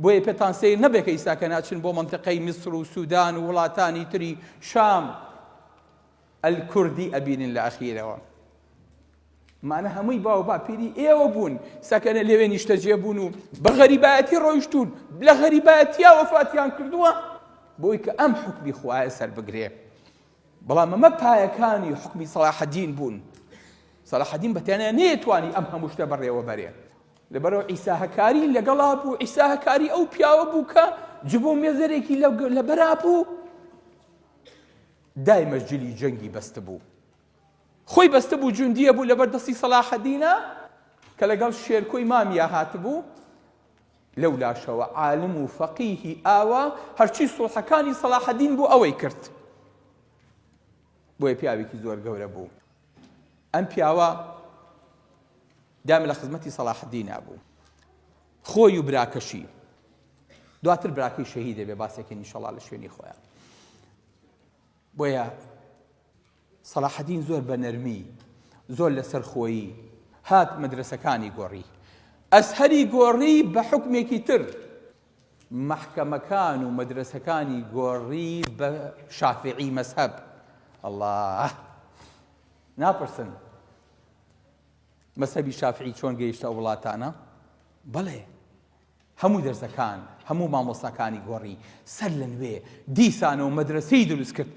بۆیە پێتان سیر نەبێ کە ئیسا کە ناچن بۆ مەنتیقەی میسر و سوودان و وڵاتانی تری شام ئەلکوردی ئەبینن لە ئەخیرەوە. معنە هەمووی باو باپیری ئێوە بوون، سەکەنە لەوێ نیشتەجێ بوون و بە غەریبایەتی ڕۆیشتون، لە غەریبایەتیا وەفاتیان کردووە بۆی کە ئەم حکمی خوایە سەر بگرێ. بەڵام ئەمە پایەکانی حکمی سەلاحەدین بوون. سەلاحەدین بەتیانە نەیەتوانی ئەم هەموو شتە بەڕێوە بەرێ. لەبەرەوە ئیسا هەکاری لەگەڵا بوو، ئیسا هەکاری ئەو پیاوە بوو کە جبۆ مێزەرێکی لە بەرا بوو، دایمە جلی جەنگی بەستە بوو. خۆی بەستە بوو، جوندیە بوو لەبەر دەستی سەلاحەدینە کە لەگەڵ شێرکۆی مامیا هاتبوو. لەو لاشەوە عالم و فەقیهی ئاوا هەرچی سوڵحەکانی سەلاحەدین بوو ئەوەی کرد. بۆیە پیاوێکی زۆر گەورە بوو. ئەم پیاوە دائما لە خزمەتی سەلاحەدینە بوو، خۆی و براکەشی. دواتر براکەی شەهید دەبێ، باسێکی ئینشەڵڵا لە شوێنی خۆیان. بۆیە سەلاحەدین زۆر بە نەرمی، زۆر لەسەر خۆیی هات مەدرسەکانی گۆڕی. ئەزهەری گۆڕی بە حکمێکی تر، مەحکەمەکان و مەدرسەکانی گۆڕی بە شافعی مەذهب. الله ناپرسن مەذهبی شافعی چۆن گەیشتە ئەو وڵاتانە؟ بەڵێ، هەموو دەرسەکان، هەموو مامۆستاکانی گۆڕی، سەر لە نوێ دیسانەوە مەدرسەی دروست کرد.